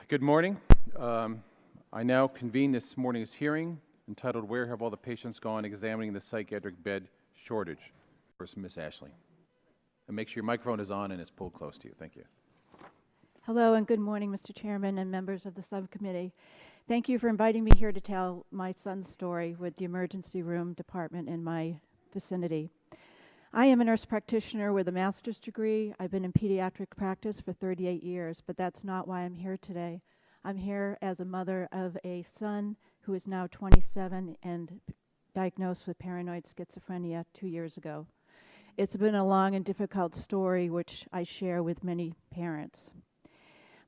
Good morning. I now convene this morning's hearing entitled Where Have All the Patients Gone? Examining the Psychiatric Bed Shortage. First, Ms. Ashley. And make sure your microphone is on and is pulled close to you. Thank you. Hello and good morning, Mr. Chairman and members of the subcommittee. Thank you for inviting me here to tell my son's story with the emergency room department in my vicinity. I am a nurse practitioner with a master's degree. I've been in pediatric practice for 38 years, but that's not why I'm here today. I'm here as a mother of a son who is now 27 and diagnosed with paranoid schizophrenia 2 years ago. It's been a long and difficult story which I share with many parents.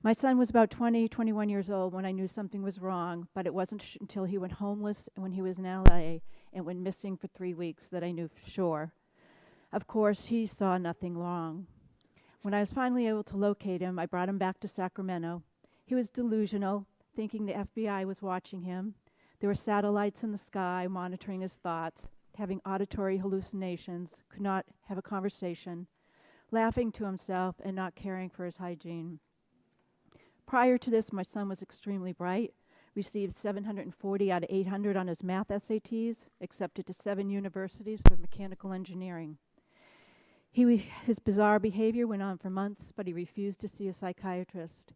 My son was about 21 years old when I knew something was wrong, but it wasn't until he went homeless when he was in LA and went missing for 3 weeks that I knew for sure. Of course, he saw nothing wrong. When I was finally able to locate him, I brought him back to Sacramento. He was delusional, thinking the FBI was watching him. There were satellites in the sky monitoring his thoughts, having auditory hallucinations, could not have a conversation, laughing to himself and not caring for his hygiene. Prior to this, my son was extremely bright, received 740 out of 800 on his math SATs, accepted to 7 universities for mechanical engineering. His bizarre behavior went on for months, but he refused to see a psychiatrist.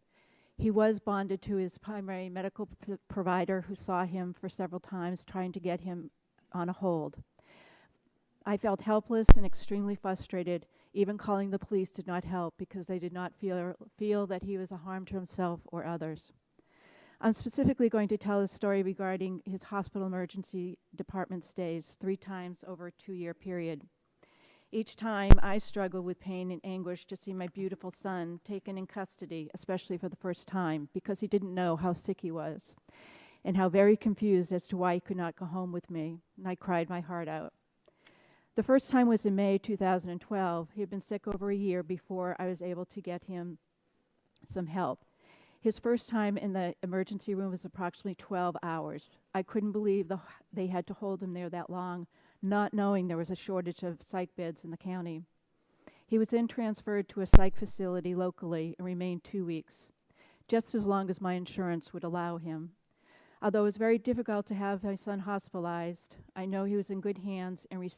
He was bonded to his primary medical provider, who saw him for several times, trying to get him on a hold. I felt helpless and extremely frustrated. Even calling the police did not help because they did not feel that he was a harm to himself or others. I'm specifically going to tell a story regarding his hospital emergency department stays 3 times over a 2-year period. Each time I struggled with pain and anguish to see my beautiful son taken in custody, especially for the first time, because he didn't know how sick he was and how very confused as to why he could not go home with me, and I cried my heart out. The first time was in May 2012. He had been sick over a year before I was able to get him some help. His first time in the emergency room was approximately 12 hours. I couldn't believe they had to hold him there that long, not knowing there was a shortage of psych beds in the county. He was then transferred to a psych facility locally and remained 2 weeks, just as long as my insurance would allow him. Although it was very difficult to have my son hospitalized, I know he was in good hands and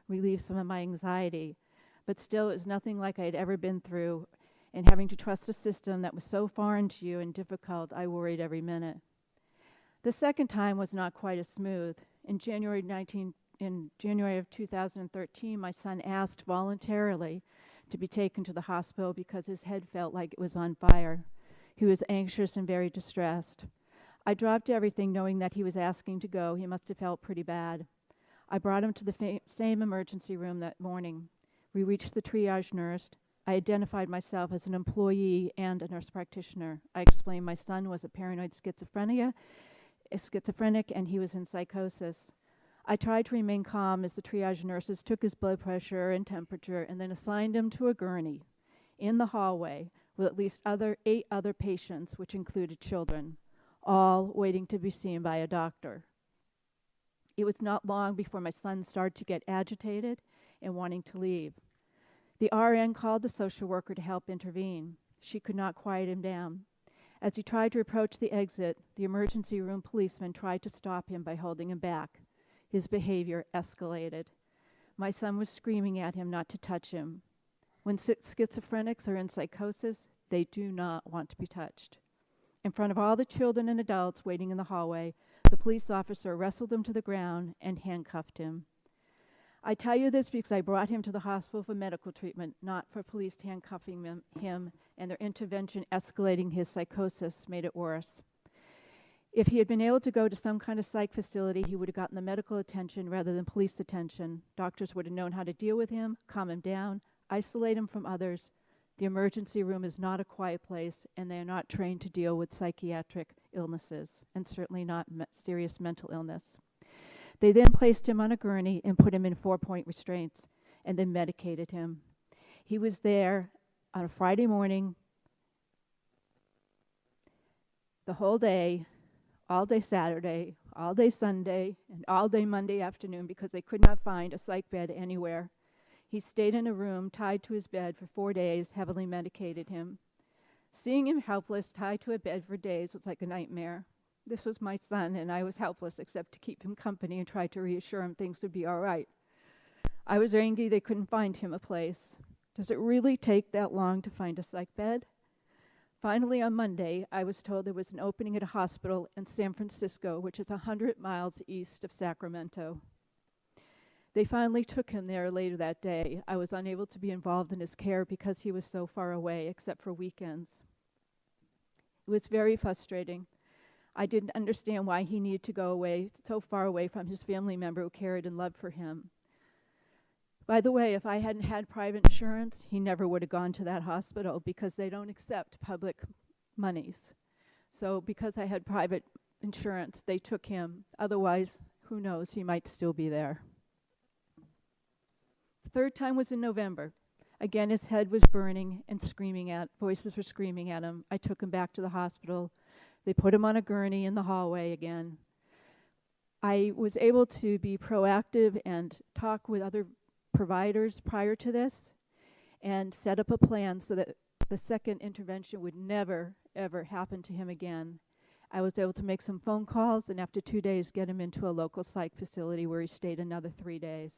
relieved some of my anxiety, but still it was nothing like I had ever been through, and having to trust a system that was so foreign to you and difficult, I worried every minute. The second time was not quite as smooth. In January of 2013, my son asked voluntarily to be taken to the hospital because his head felt like it was on fire. He was anxious and very distressed. I dropped everything knowing that he was asking to go. He must have felt pretty bad. I brought him to the same emergency room that morning. We reached the triage nurse. I identified myself as an employee and a nurse practitioner. I explained my son was a paranoid schizophrenic, and he was in psychosis. I tried to remain calm as the triage nurses took his blood pressure and temperature and then assigned him to a gurney in the hallway with at least 8 other patients, which included children, all waiting to be seen by a doctor. It was not long before my son started to get agitated and wanting to leave. The RN called the social worker to help intervene. She could not quiet him down. As he tried to approach the exit, the emergency room policeman tried to stop him by holding him back. His behavior escalated. My son was screaming at him not to touch him. When schizophrenics are in psychosis, they do not want to be touched. In front of all the children and adults waiting in the hallway, the police officer wrestled him to the ground and handcuffed him. I tell you this because I brought him to the hospital for medical treatment, not for police handcuffing him, and their intervention escalating his psychosis made it worse. If he had been able to go to some kind of psych facility, he would have gotten the medical attention rather than police attention. Doctors would have known how to deal with him, calm him down, isolate him from others. The emergency room is not a quiet place, and they are not trained to deal with psychiatric illnesses, and certainly not serious mental illness. They then placed him on a gurney and put him in 4-point restraints, and then medicated him. He was there on a Friday morning, the whole day, all day Saturday, all day Sunday, and all day Monday afternoon because they could not find a psych bed anywhere. He stayed in a room tied to his bed for 4 days, heavily medicated him. Seeing him helpless, tied to a bed for days, was like a nightmare. This was my son, and I was helpless except to keep him company and try to reassure him things would be all right. I was angry they couldn't find him a place. Does it really take that long to find a psych bed? Finally, on Monday, I was told there was an opening at a hospital in San Francisco, which is 100 miles east of Sacramento. They finally took him there later that day. I was unable to be involved in his care because he was so far away, except for weekends. It was very frustrating. I didn't understand why he needed to go away, so far away from his family member who cared and loved for him. By the way, if I hadn't had private insurance, he never would have gone to that hospital because they don't accept public monies. So because I had private insurance, they took him. Otherwise, who knows, he might still be there. The third time was in November. Again, his head was burning and voices were screaming at him. I took him back to the hospital. They put him on a gurney in the hallway again. I was able to be proactive and talk with other providers prior to this and set up a plan so that the second intervention would never, ever happen to him again. I was able to make some phone calls and after 2 days get him into a local psych facility where he stayed another 3 days.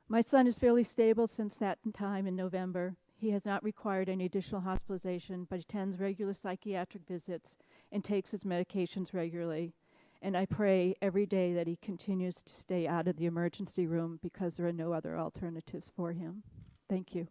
My son is fairly stable since that time in November. He has not required any additional hospitalization, but attends regular psychiatric visits and takes his medications regularly. And I pray every day that he continues to stay out of the emergency room because there are no other alternatives for him. Thank you.